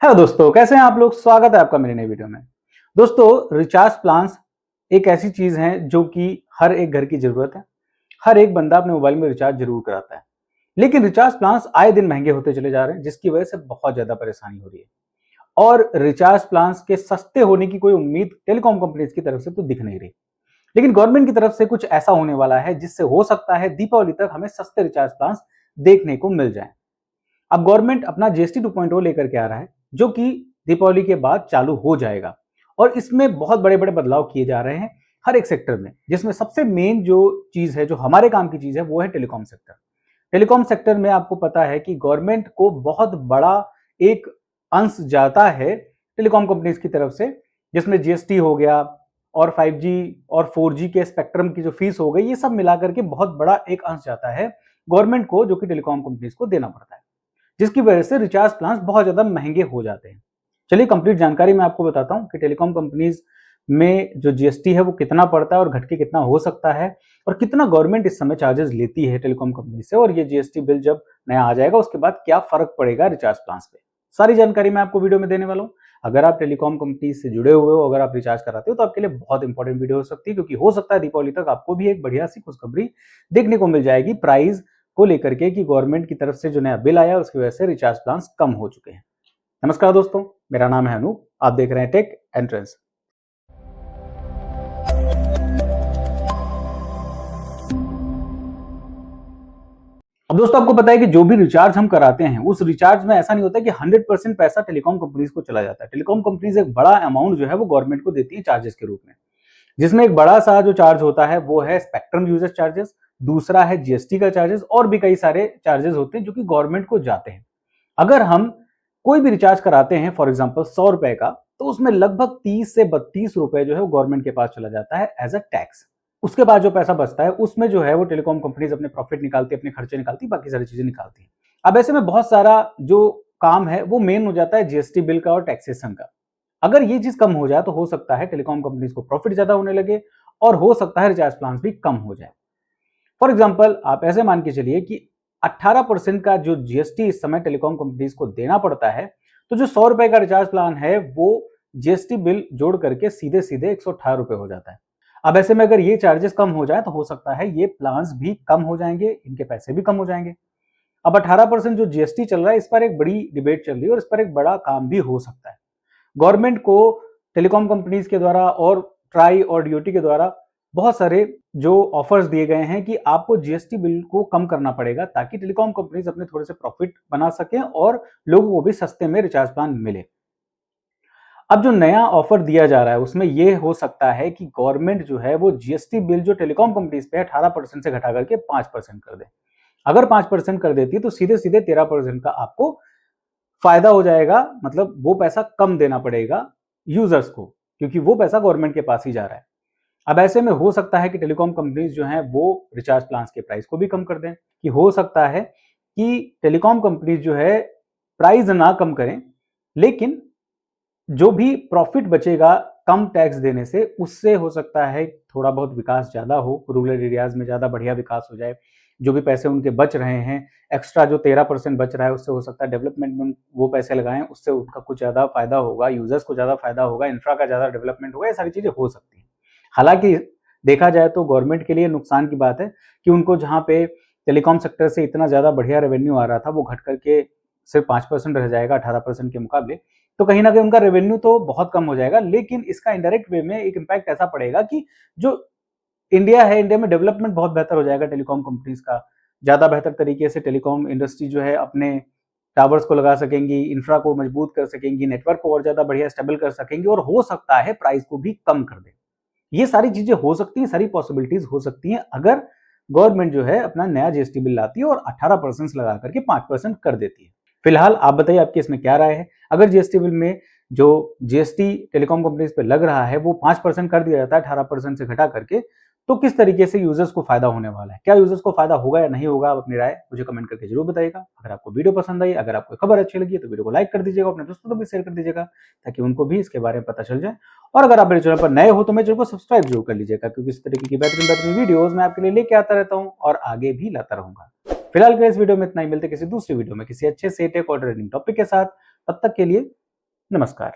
Hello दोस्तों, कैसे हैं आप लोग। स्वागत है आपका मेरे नई वीडियो में। दोस्तों, रिचार्ज प्लान्स एक ऐसी चीज है जो कि हर एक घर की जरूरत है। हर एक बंदा अपने मोबाइल में रिचार्ज जरूर कराता है, लेकिन रिचार्ज प्लान्स आए दिन महंगे होते चले जा रहे हैं, जिसकी वजह से बहुत ज्यादा परेशानी हो रही है। और रिचार्ज प्लान्स के सस्ते होने की कोई उम्मीद टेलीकॉम कंपनीज की तरफ से तो दिख नहीं रही। लेकिन गवर्नमेंट की तरफ से कुछ ऐसा होने वाला है जिससे हो सकता है दीपावली तक हमें सस्ते रिचार्ज प्लान्स देखने को मिल जाए। अब गवर्नमेंट अपना जीएसटी 2.0 लेकर के आ रहा है, जो कि दीपावली के बाद चालू हो जाएगा। और इसमें बहुत बड़े बड़े बदलाव किए जा रहे हैं हर एक सेक्टर में, जिसमें सबसे मेन जो चीज है, जो हमारे काम की चीज है, वो है टेलीकॉम सेक्टर। टेलीकॉम सेक्टर में आपको पता है कि गवर्नमेंट को बहुत बड़ा एक अंश जाता है टेलीकॉम कंपनीज की तरफ से, जिसमें जीएसटी हो गया और 5G और 4G के स्पेक्ट्रम की जो फीस हो गई, ये सब मिलाकर के बहुत बड़ा एक अंश जाता है गवर्नमेंट को, जो कि टेलीकॉम कंपनीज को देना पड़ता है, जिसकी वजह से रिचार्ज प्लान्स बहुत ज्यादा महंगे हो जाते हैं। चलिए कंप्लीट जानकारी मैं आपको बताता हूं कि टेलीकॉम कंपनीज में जो जीएसटी है वो कितना पड़ता है और घट के कितना हो सकता है, और कितना गवर्नमेंट इस समय चार्जेस लेती है टेलीकॉम कंपनी से, और ये जीएसटी बिल जब नया आ जाएगा उसके बाद क्या फर्क पड़ेगा रिचार्ज प्लान्स पे। सारी जानकारी मैं आपको वीडियो में देने वाला हूं। अगर आप टेलीकॉम कंपनी से जुड़े हुए हो, अगर आप रिचार्ज कराते हो, तो आपके लिए बहुत इंपॉर्टेंट वीडियो हो सकती है, क्योंकि हो सकता है दीपावली तक आपको भी एक बढ़िया सी खुशखबरी देखने को मिल जाएगी प्राइस को लेकर के, कि गवर्नमेंट की तरफ से जो नया बिल आया उसकी वजह से रिचार्ज प्लान्स कम हो चुके हैं। नमस्कार दोस्तों, मेरा नाम है अनूप, आप देख रहे हैं टेक एंट्रेंस। अब दोस्तों, आपको पता है कि जो भी रिचार्ज हम कराते हैं, उस रिचार्ज में ऐसा नहीं होता कि 100% पैसा टेलीकॉम कंपनीज को चला जाता है। टेलीकॉम कंपनीज एक बड़ा अमाउंट जो है वो गवर्नमेंट को देती है चार्जेस के रूप में, जिसमें एक बड़ा सा जो चार्ज होता है वो है स्पेक्ट्रम यूजेज चार्जेस, दूसरा है जीएसटी का चार्जेस, और भी कई सारे चार्जेस होते हैं जो कि गवर्नमेंट को जाते हैं। अगर हम कोई भी रिचार्ज कराते हैं फॉर एग्जांपल 100 रुपए का, तो उसमें लगभग 30 से 32 रुपए जो है वो गवर्नमेंट के पास चला जाता है एज अ टैक्स। उसके बाद जो पैसा बचता है उसमें जो है वो टेलीकॉम कंपनीज अपने प्रॉफिट निकालती है, अपने खर्चे निकालती है, बाकी सारी चीजें निकालती है। अब ऐसे में बहुत सारा जो काम है वो मेन हो जाता है जीएसटी बिल का और टैक्सेशन का। अगर ये चीज कम हो जाए तो हो सकता है टेलीकॉम कंपनीज को प्रॉफिट ज्यादा होने लगे, और हो सकता है रिचार्ज प्लान भी कम हो जाए। फॉर एग्जाम्पल, आप ऐसे मान के चलिए कि 18% का जो जीएसटी इस समय टेलीकॉम कंपनीज को देना पड़ता है, तो जो 100 रुपए का रिचार्ज प्लान है वो जीएसटी बिल जोड़ करके सीधे सीधे 118 रुपए हो जाता है। अब ऐसे में अगर ये चार्जेस कम हो जाए तो हो सकता है ये प्लान्स भी कम हो जाएंगे, इनके पैसे भी कम हो जाएंगे। अब 18% जो जीएसटी चल रहा है, इस पर एक बड़ी डिबेट चल रही है और इस पर एक बड़ा काम भी हो सकता है। गवर्नमेंट को टेलीकॉम कंपनीज के द्वारा और ट्राई और डीओटी के द्वारा बहुत सारे जो ऑफर्स दिए गए हैं कि आपको जीएसटी बिल को कम करना पड़ेगा, ताकि टेलीकॉम कंपनीज अपने थोड़े से प्रॉफिट बना सकें और लोगों को भी सस्ते में रिचार्ज प्लान मिले। अब जो नया ऑफर दिया जा रहा है उसमें यह हो सकता है कि गवर्नमेंट जो है वो जीएसटी बिल जो टेलीकॉम कंपनीज पे 18% से घटा करके 5% कर दे। अगर 5% कर देती है तो सीधे सीधे 13% का आपको फायदा हो जाएगा, मतलब वो पैसा कम देना पड़ेगा यूजर्स को, क्योंकि वो पैसा गवर्नमेंट के पास ही जा रहा है। अब ऐसे में हो सकता है कि टेलीकॉम कंपनीज जो हैं वो रिचार्ज प्लान्स के प्राइस को भी कम कर दें, कि हो सकता है कि टेलीकॉम कंपनीज जो है प्राइस ना कम करें, लेकिन जो भी प्रॉफिट बचेगा कम टैक्स देने से, उससे हो सकता है थोड़ा बहुत विकास ज्यादा हो, रूरल एरियाज में ज्यादा बढ़िया विकास हो जाए। जो भी पैसे उनके बच रहे हैं, एक्स्ट्रा जो 13% बच रहा है, उससे हो सकता है डेवलपमेंट में वो पैसे लगाएं, उससे उनका कुछ ज्यादा फायदा होगा, यूजर्स को ज्यादा फायदा होगा, इंफ्रा का ज्यादा डेवलपमेंट होगा, ये सारी चीजें हो सकती हैं। हालांकि देखा जाए तो गवर्नमेंट के लिए नुकसान की बात है कि उनको जहां पे टेलीकॉम सेक्टर से इतना ज्यादा बढ़िया रेवेन्यू आ रहा था, वो घट करके सिर्फ 5% रह जाएगा 18% के मुकाबले। तो कहीं ना कहीं उनका रेवेन्यू तो बहुत कम हो जाएगा, लेकिन इसका इनडायरेक्ट वे में एक इम्पैक्ट ऐसा पड़ेगा कि जो इंडिया है, इंडिया में डेवलपमेंट बहुत बेहतर हो जाएगा टेलीकॉम कंपनीज का। ज्यादा बेहतर तरीके से टेलीकॉम इंडस्ट्री जो है अपने टावर्स को लगा सकेंगी, इंफ्रा को मजबूत कर सकेंगी, नेटवर्क को और ज्यादा बढ़िया स्टेबल कर सकेंगी, और हो सकता है प्राइस को भी कम कर दे। ये सारी चीजें हो सकती हैं, सारी पॉसिबिलिटीज हो सकती हैं, अगर गवर्नमेंट जो है अपना नया जीएसटी बिल लाती है और 18% लगा करके 5% कर देती है। फिलहाल आप बताइए आपकी इसमें क्या राय है। अगर जीएसटी बिल में जो जीएसटी टेलीकॉम कंपनीज पे लग रहा है वो 5% कर दिया जाता है 18% से घटा करके, तो किस तरीके से यूजर्स को फायदा होने वाला है, क्या यूजर्स को फायदा होगा या नहीं होगा, आप अपनी राय मुझे कमेंट करके जरूर बताइएगा। अगर आपको वीडियो पसंद आई, अगर आपको खबर अच्छी लगी, तो वीडियो को लाइक कर दीजिएगा, अपने दोस्तों को भी शेयर कर दीजिएगा, ताकि उनको भी इसके बारे में पता चल जाए। और अगर आप मेरे चैनल पर नए हो तो मेरे चैनल को सब्सक्राइब जरूर कर लीजिएगा, क्योंकि इस तरीके की बेहतरीन बेहतरीन वीडियोस मैं आपके लिए लेके आता रहता हूँ और आगे भी लाता रहूंगा। फिलहाल के इस वीडियो में इतना ही, मिलते किसी दूसरी वीडियो में किसी अच्छे से टेक और ट्रेडिंग टॉपिक के साथ। तब तक के लिए नमस्कार।